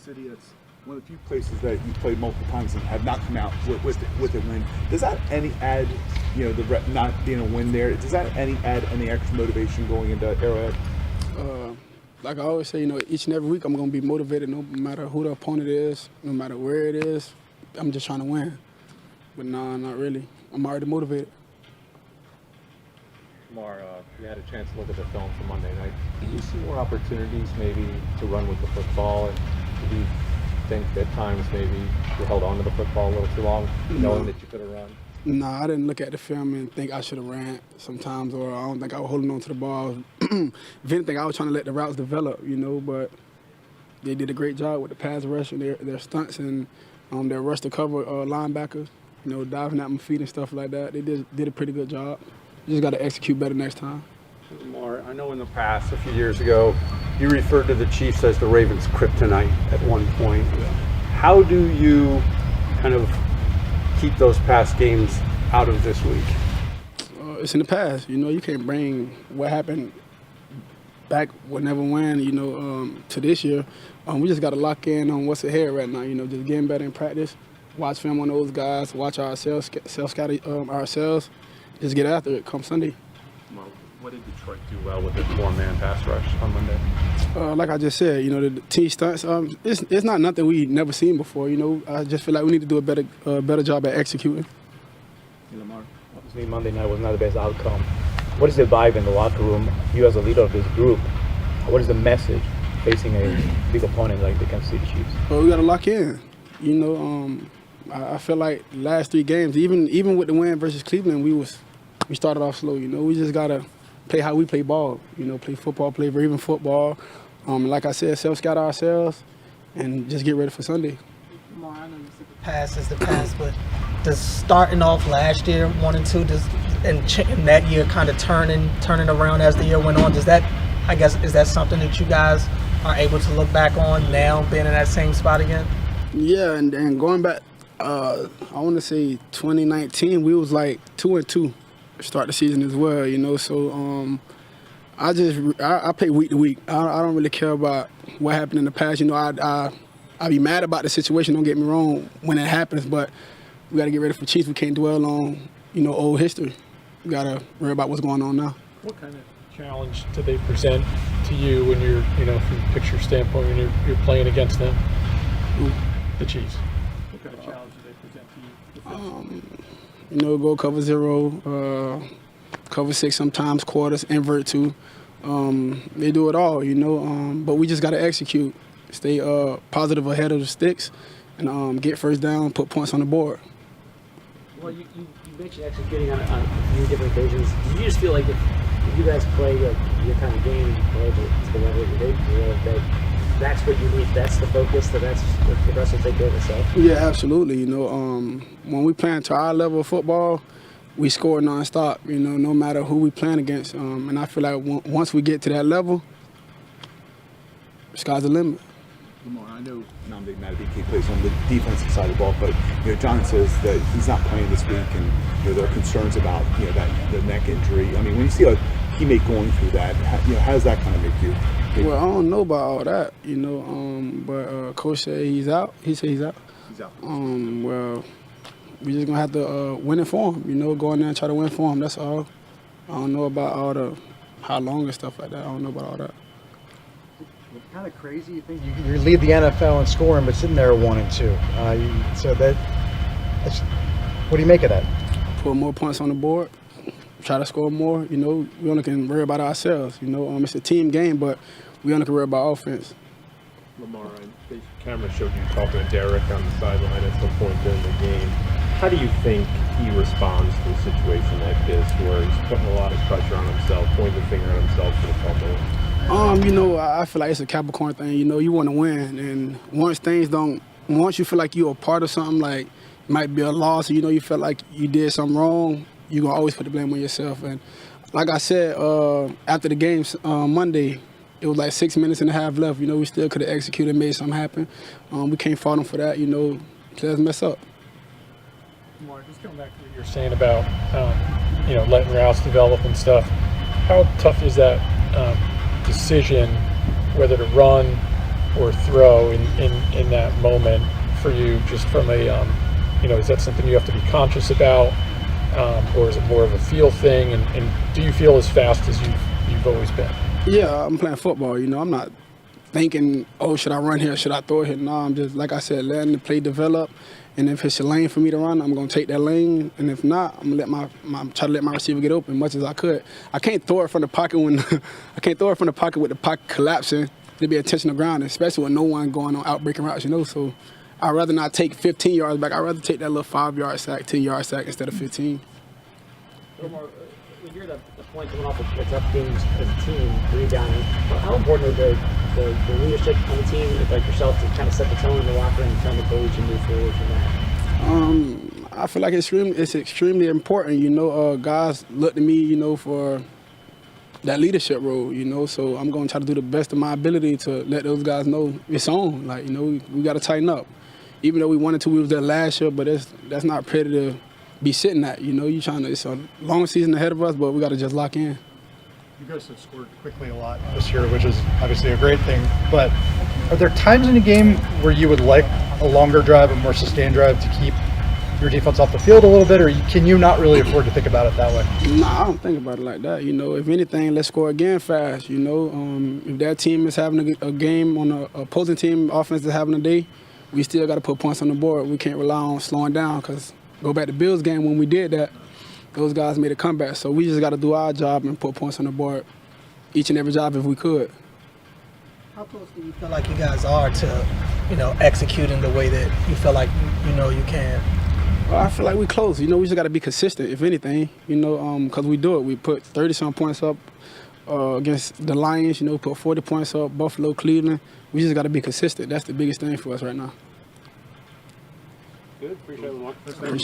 City, that's one of the few places that you played multiple times and have not come out with a win. Does that add, the not being a win there, does that add any extra motivation going into Arrowhead? Like I always say, each and every week I'm going to be motivated no matter who the opponent is, no matter where it is. I'm just trying to win. But no, not really. I'm already motivated. Lamar, you had a chance to look at the film from Monday night. Do you see more opportunities maybe to run with the football? And do you think at times maybe you held on to the football a little too long, knowing that you could have run? No, I didn't look at the film and think I should have ran sometimes, or I don't think I was holding on to the ball. If anything, I was trying to let the routes develop, but they did a great job with the pass rush and their stunts and their rush to cover linebackers, diving at my feet and stuff like that. They did a pretty good job. You just got to execute better next time. Lamar, I know in the past, a few years ago, you referred to the Chiefs as the Ravens' kryptonite at one point. How do you kind of keep those past games out of this week? It's in the past. You can't bring what happened back whenever to this year. We just got to lock in on what's ahead right now. Just getting better in practice, watch film on those guys, watch ourselves, self-scout ourselves, just get after it come Sunday. Well, what did Detroit do well with the four-man pass rush on Monday? Like I just said, the T stunts, it's not nothing we never seen before. I just feel like we need to do a better job at executing. Lamar, obviously Monday night was not the best outcome. What is the vibe in the locker room? You as a leader of this group, what is the message facing a big opponent like the Kansas City Chiefs? Well, we got to lock in. I feel like the last 3 games, even with the win versus Cleveland, we started off slow. We just got to play how we play ball. Play football, play even football. Like I said, self-scout ourselves and just get ready for Sunday. Lamar, I know you said the past is the past, but does starting off last year 1-2 and that year kind of turning around as the year went on, is that something that you guys are able to look back on now, being in that same spot again? Yeah, and going back, I want to say 2019, we was like 2-2 to start the season as well. So I play week to week. I don't really care about what happened in the past. I be mad about the situation. Don't get me wrong when it happens, but we got to get ready for Chiefs. We can't dwell on old history. We got to worry about what's going on now. What kind of challenge do they present to you when you're, from a picture standpoint, when you're playing against them? The Chiefs. What kind of challenge do they present to you? Go cover 0, cover 6 sometimes, quarters, invert 2. They do it all, but we just got to execute, stay positive ahead of the sticks, and get first down, put points on the board. Well, you mentioned executing on a few different occasions. Do you just feel like if you guys play your kind of game, you play to the level that they play, that's what you need, that's the focus, that's the rest will take care of itself? Yeah, absolutely. When we playing to our level of football, we score nonstop, no matter who we playing against. And I feel like once we get to that level, sky's the limit. Lamar, I know Nnamdi Madubuike plays on the defensive side of the ball, but John says that he's not playing this week, and there are concerns about the neck injury. I mean, when you see a teammate going through that, how does that kind of make you? Well, I don't know about all that, but Coach said he's out. He said he's out. He's out. Well, we just gonna have to win it for him. Go in there and try to win for him. That's all. I don't know about all the how long and stuff like that. I don't know about all that. It's kind of crazy. You think you lead the NFL in scoring, but sitting there 1-2. So that's what do you make of that? Put more points on the board. Try to score more. We only can worry about ourselves. It's a team game, but we only can worry about offense. Lamar, the camera showed you talking to Derek on the sideline at some point during the game. How do you think he responds to a situation like this, where he's putting a lot of pressure on himself, pointing the finger at himself for the fumble? I feel like it's a Capricorn thing. You want to win, and once you feel like you're a part of something, like it might be a loss, you feel like you did something wrong, you're going to always put the blame on yourself. And like I said, after the game Monday, it was like 6 minutes and a half left. We still could have executed and made something happen. We can't fault them for that. Players mess up. Mark, just coming back to what you're saying about, letting routes develop and stuff. How tough is that decision, whether to run or throw in moment for you, just from a, is that something you have to be conscious about, or is it more of a feel thing? And do you feel as fast as you've always been? Yeah, I'm playing football. I'm not thinking, oh, should I run here? Should I throw it here? No, I'm just, like I said, letting the play develop. And if it's a lane for me to run, I'm going to take that lane. And if not, I'm going to try to let my receiver get open as much as I could. I can't throw it from the pocket with the pocket collapsing. It'd be intentional grounding, especially with no one going on out-breaking routes, So I'd rather not take 15 yards back. I'd rather take that little 5-yard sack, 10-yard sack instead of 15. Lamar, when you're the point coming off the tough games as a team, rebounding, how important are the leadership on the team, like yourself, to kind of set the tone in the locker room and trying to coach and move forward from that? I feel like it's extremely important. Guys look to me, for that leadership role, So I'm going to try to do the best of my ability to let those guys know it's on. Like, we got to tighten up. Even though we wanted to, we was there last year, but that's not pretty to be sitting at. It's a long season ahead of us, but we got to just lock in. You guys have scored quickly a lot this year, which is obviously a great thing. But are there times in a game where you would like a longer drive, a more sustained drive to keep your defense off the field a little bit, or can you not really afford to think about it that way? Nah, I don't think about it like that. If anything, let's score again fast. If that team is having a game on the opposing team, offense is having a day, we still got to put points on the board. We can't rely on slowing down, because go back to Bills game when we did that, those guys made a comeback. So we just got to do our job and put points on the board each and every job if we could. How close do you feel like you guys are to, executing the way that you feel like you can? Well, I feel like we close. We just got to be consistent, if anything, because we do it. We put 30-some points up against the Lions, put 40 points up, Buffalo, Cleveland. We just got to be consistent. That's the biggest thing for us right now. Good. Appreciate it, Lamar. Appreciate it.